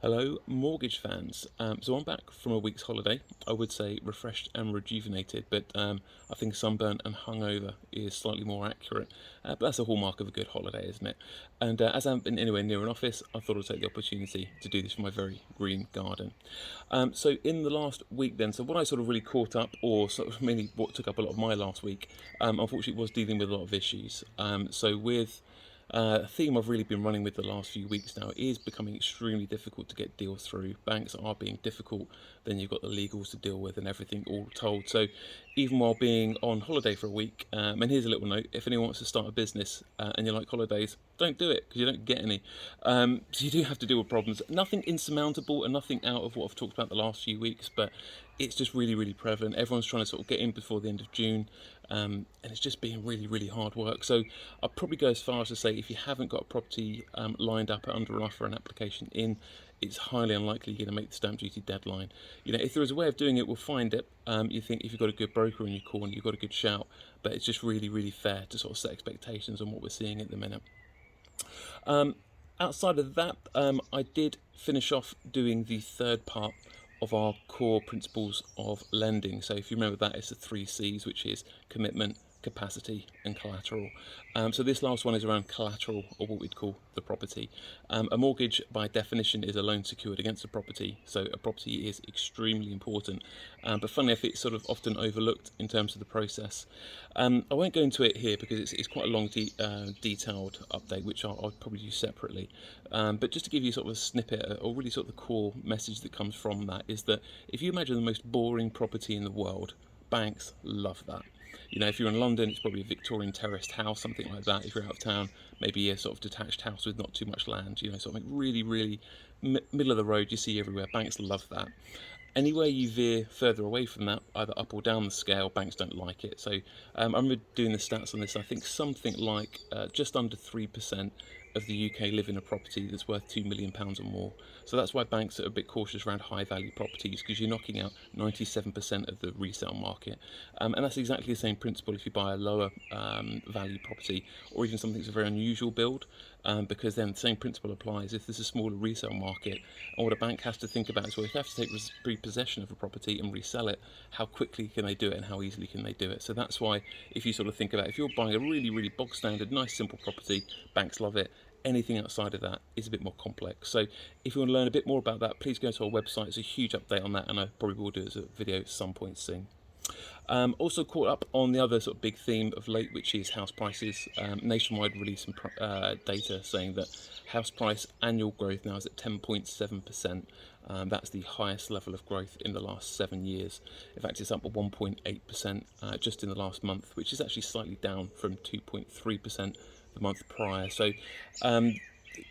Hello, mortgage fans. So I'm back from a week's holiday. I would say refreshed and rejuvenated, but I think sunburnt and hungover is slightly more accurate. But that's a hallmark of a good holiday, isn't it? And as I haven't been anywhere near an office, I thought I'd take the opportunity to do this for my very green garden. So in the last week, then, so what I sort of really caught up, or sort of mainly what took up a lot of my last week, unfortunately, was dealing with a lot of issues. So with a theme I've really been running with the last few weeks now is becoming extremely difficult to get deals through. Banks are being difficult, then you've got the legals to deal with and everything all told. So even while being on holiday for a week, and here's a little note, if anyone wants to start a business and you like holidays, don't do it because you don't get any. So you do have to deal with problems. Nothing insurmountable and nothing out of what I've talked about the last few weeks, but it's just really, really prevalent. Everyone's trying to sort of get in before the end of June, and it's just being really, really hard work. So I'll probably go as far as to say if you haven't got a property lined up under an offer and application in, it's highly unlikely you're going to make the stamp duty deadline. You know, if there is a way of doing it, we'll find it. You think if you've got a good broker in your corner, you've got a good shout, but it's just really, really fair to sort of set expectations on what we're seeing at the minute. Outside of that, I did finish off doing the third part of our core principles of lending. So if you remember that, it's the three C's, which is commitment, capacity and collateral. So this last one is around collateral, or what we'd call the property. A mortgage by definition is a loan secured against a property, so a property is extremely important, but funnily enough it's sort of often overlooked in terms of the process. I won't go into it here because it's quite a long detailed update which I'll probably do separately, but just to give you sort of a snippet, or really sort of the core message that comes from that, is that if you imagine the most boring property in the world, banks love that. You know, if you're in London, it's probably a Victorian terraced house, something like that. If you're out of town, maybe a sort of detached house with not too much land, you know, something really, really middle of the road you see everywhere. Banks love that. Anywhere you veer further away from that, either up or down the scale, banks don't like it. So I remember doing the stats on this. I think something like just under 3% of the UK live in a property that's worth £2 million or more. So that's why banks are a bit cautious around high value properties, because you're knocking out 97% of the resale market. And that's exactly the same principle if you buy a lower value property, or even something that's a very unusual build, because then the same principle applies if there's a smaller resale market. And what a bank has to think about is, well, if they have to take repossession of a property and resell it, how quickly can they do it and how easily can they do it? So that's why if you sort of think about, if you're buying a really, really bog standard, nice, simple property, banks love it. Anything outside of that is a bit more complex. So if you want to learn a bit more about that, please go to our website. It's a huge update on that, and I probably will do it as a video at some point soon. Also caught up on the other sort of big theme of late, which is house prices. Nationwide released some data saying that house price annual growth now is at 10.7%. That's the highest level of growth in the last 7 years. In fact, it's up at 1.8% just in the last month, which is actually slightly down from 2.3% the month prior. So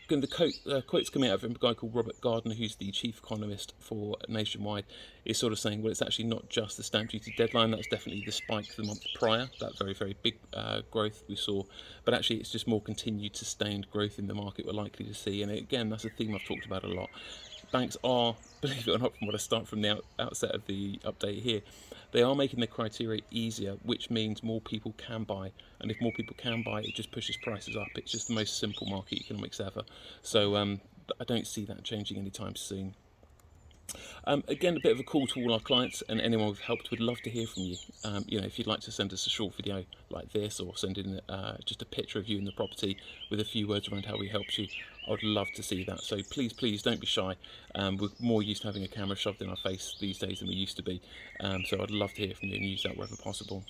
the quotes coming out from a guy called Robert Gardner, who's the chief economist for Nationwide, is sort of saying, well, it's actually not just the stamp duty deadline. That's definitely the spike the month prior, that very, very big growth we saw. But actually, it's just more continued, sustained growth in the market we're likely to see. And again, that's a theme I've talked about a lot. Banks are, believe it or not, from what I start from the outset of the update here, they are making the criteria easier, which means more people can buy. And if more people can buy, it just pushes prices up. It's just the most simple market economics ever. So I don't see that changing anytime soon. Again, a bit of a call to all our clients and anyone we've helped. Would love to hear from you. You know, if you'd like to send us a short video like this, or send in just a picture of you in the property with a few words around how we helped you, I'd love to see that. So please, please don't be shy. We're more used to having a camera shoved in our face these days than we used to be. So I'd love to hear from you and use that wherever possible.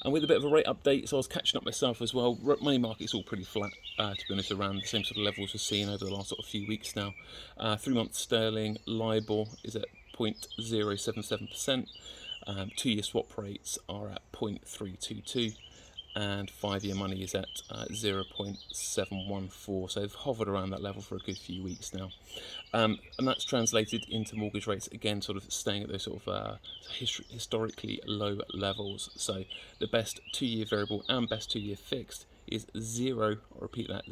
And with a bit of a rate update, so I was catching up myself as well. Money market's all pretty flat, to be honest, around the same sort of levels we're seeing over the last sort of few weeks now. 3 month sterling LIBOR is at 0.077%. 2-year swap rates are at 0.322, and 5-year money is at 0.714. So they've hovered around that level for a good few weeks now, and that's translated into mortgage rates again, sort of staying at those sort of historically low levels. So the best 2-year variable and best 2-year fixed is 0. I'll repeat that,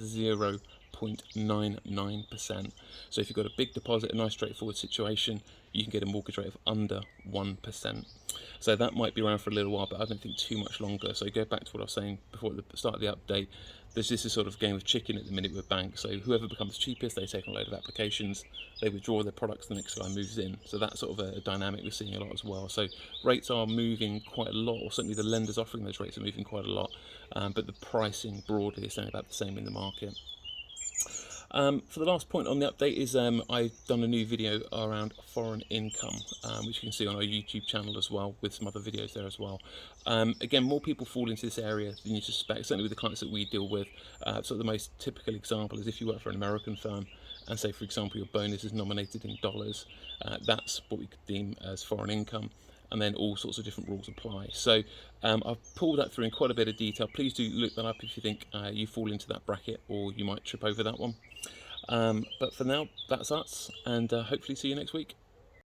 0.99%. So if you've got a big deposit, a nice straightforward situation, you can get a mortgage rate of under 1%. So that might be around for a little while, but I don't think too much longer. So go back to what I was saying before at the start of the update. There's this sort of game of chicken at the minute with banks. So whoever becomes cheapest, they take on a load of applications, they withdraw their products, the next guy moves in. So that's sort of a dynamic we're seeing a lot as well. So rates are moving quite a lot, or certainly the lenders offering those rates are moving quite a lot, but the pricing broadly is staying about the same in the market. For the last point on the update is I've done a new video around foreign income, which you can see on our YouTube channel as well, with some other videos there as well. Again, more people fall into this area than you suspect, certainly with the clients that we deal with. So the most typical example is if you work for an American firm and say, for example, your bonus is nominated in dollars, that's what we could deem as foreign income, and then all sorts of different rules apply. So I've pulled that through in quite a bit of detail. Please do look that up if you think you fall into that bracket or you might trip over that one. But for now, that's us, and hopefully see you next week.